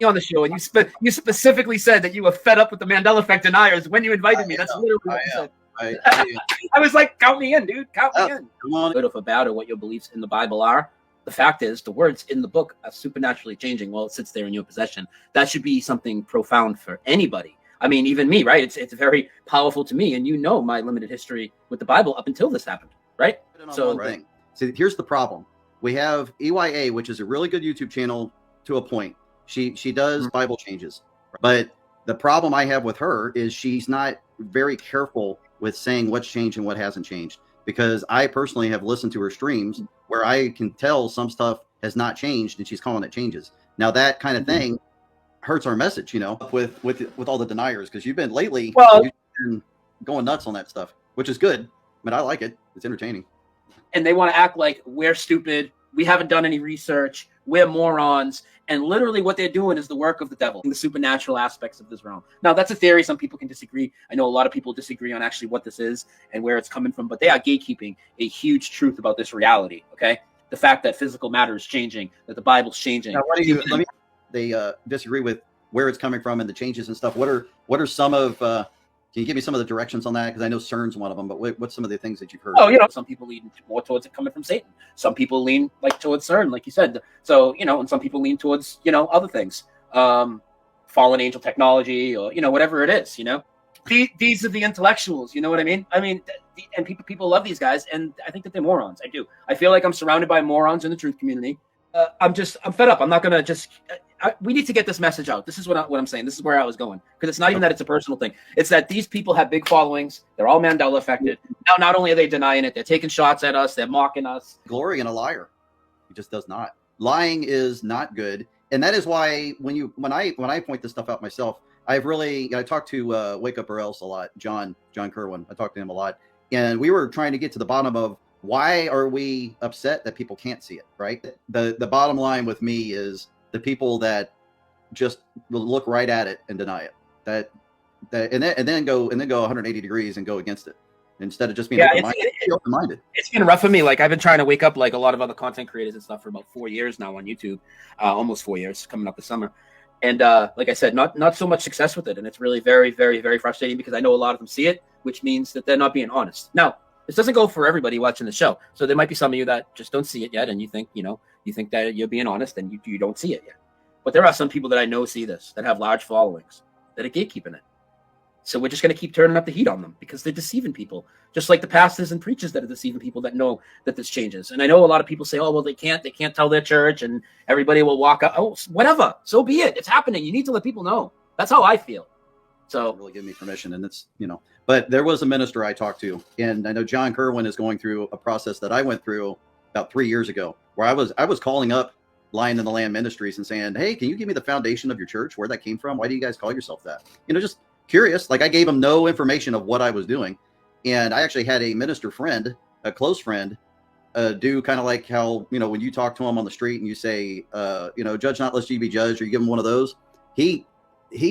on the show, and you specifically said that you were fed up with the Mandela effect deniers when you invited me. That's literally what you said. I was like, count me in, dude. Count me in. Come on. Good or bad, or what your beliefs in the Bible are. The fact is, the words in the book are supernaturally changing while it sits there in your possession. That should be something profound for anybody. I mean, even me, right? It's very powerful to me, and you know my limited history with the Bible up until this happened, right? So, right. See, here's the problem. We have EYA, which is a really good YouTube channel to a point. She does Bible changes, but the problem I have with her is she's not very careful with saying what's changed and what hasn't changed. Because I personally have listened to her streams where I can tell some stuff has not changed, and she's calling it changes. Now that kind of thing hurts our message, you know, with all the deniers, because you've been lately you've been going nuts on that stuff, which is good. But I like it. It's entertaining. And they want to act like we're stupid. We haven't done any research. We're morons. And literally what they're doing is the work of the devil, the supernatural aspects of this realm. Now, that's a theory. Some people can disagree. I know a lot of people disagree on actually what this is and where it's coming from, but they are gatekeeping a huge truth about this reality, okay? The fact that physical matter is changing, that the Bible's changing. Now, they disagree with where it's coming from and the changes and stuff. What are some of... Can you give me some of the directions on that? Because I know CERN's one of them, but what's some of the things that you've heard? Oh, you know, some people lean more towards it coming from Satan. Some people lean like towards CERN, like you said. So, you know, and some people lean towards, you know, other things, fallen angel technology, or, you know, whatever it is, you know. These are the intellectuals, you know what I mean? I mean, and people love these guys, and I think that they're morons. I do. I feel like I'm surrounded by morons in the truth community. I'm fed up. I'm not going to we need to get this message out. This is what I'm saying. This is where I was going. Because it's not even that it's a personal thing. It's that these people have big followings. They're all Mandela affected. Now, not only are they denying it, they're taking shots at us. They're mocking us. Glory in a liar. He just does not. Lying is not good. And that is why when I point this stuff out myself, I talked to Wake Up or Else a lot, John Kerwin. I talked to him a lot. And we were trying to get to the bottom of why are we upset that people can't see it, right? The bottom line with me is the people that just look right at it and deny it, and then go 180 degrees and go against it instead of just being open-minded. It's been rough for me. Like, I've been trying to wake up like a lot of other content creators and stuff for about 4 years now on YouTube, almost 4 years coming up this summer. And like I said, not so much success with it. And it's really very, very, very frustrating because I know a lot of them see it, which means that they're not being honest. Now, this doesn't go for everybody watching the show. So there might be some of you that just don't see it yet, and you think that you're being honest, and you don't see it yet. But there are some people that I know see this, that have large followings, that are gatekeeping it. So we're just going to keep turning up the heat on them because they're deceiving people, just like the pastors and preachers that are deceiving people that know that this changes. And I know a lot of people say, oh, well, they can't tell their church, and everybody will walk out. Oh, whatever. So be it. It's happening. You need to let people know. That's how I feel. So really give me permission. And it's, but there was a minister I talked to, and I know John Kerwin is going through a process that I went through about 3 years ago, where I was calling up Lion in the Land Ministries and saying, hey, can you give me the foundation of your church, where that came from? Why do you guys call yourself that? Just curious. Like, I gave him no information of what I was doing. And I actually had a minister friend, a close friend, do kind of like how, when you talk to him on the street and you say, judge not lest ye be judged, or you give him one of those. He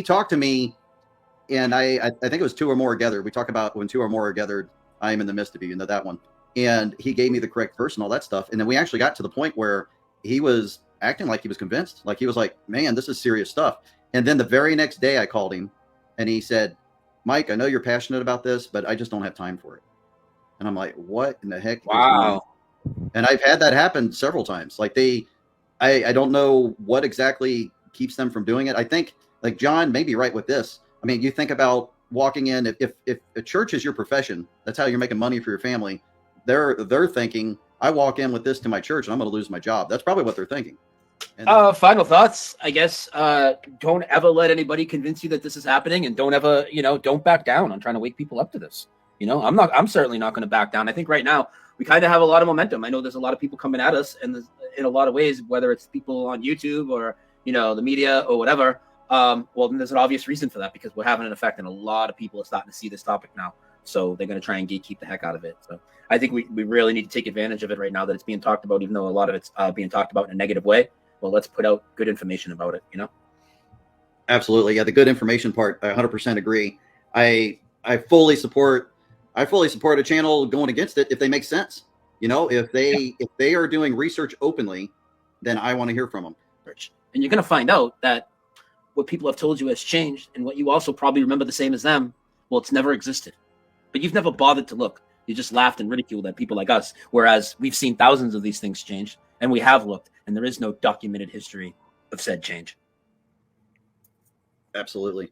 talked to me, and I think it was two or more gathered. We talk about when two or more are gathered, I am in the midst of you, that one. And he gave me the correct verse and all that stuff. And then we actually got to the point where he was acting like he was convinced. Like, he was like, man, this is serious stuff. And then the very next day I called him and he said, Mike, I know you're passionate about this, but I just don't have time for it. And I'm like, what in the heck? Wow. And I've had that happen several times. Like, I don't know what exactly keeps them from doing it. I think, like, John may be right with this. I mean, you think about walking in, if a church is your profession, that's how you're making money for your family. They're thinking, I walk in with this to my church and I'm going to lose my job. That's probably what they're thinking. Final thoughts, I guess. Don't ever let anybody convince you that this is happening, and don't ever, don't back down on trying to wake people up to this. I'm certainly not going to back down. I think right now we kind of have a lot of momentum. I know there's a lot of people coming at us, and in a lot of ways, whether it's people on YouTube or, the media or whatever. Well, there's an obvious reason for that, because we're having an effect, and a lot of people are starting to see this topic now. So they're going to try and gatekeep the heck out of it. So I think we really need to take advantage of it right now that it's being talked about, even though a lot of it's being talked about in a negative way. Well, let's put out good information about it, Absolutely. Yeah, the good information part, I 100% agree. I fully support a channel going against it if they make sense. If they are doing research openly, then I want to hear from them. And you're going to find out that what people have told you has changed, and what you also probably remember the same as them, well, it's never existed. But you've never bothered to look. You just laughed and ridiculed at people like us, whereas we've seen thousands of these things change, and we have looked, and there is no documented history of said change. Absolutely.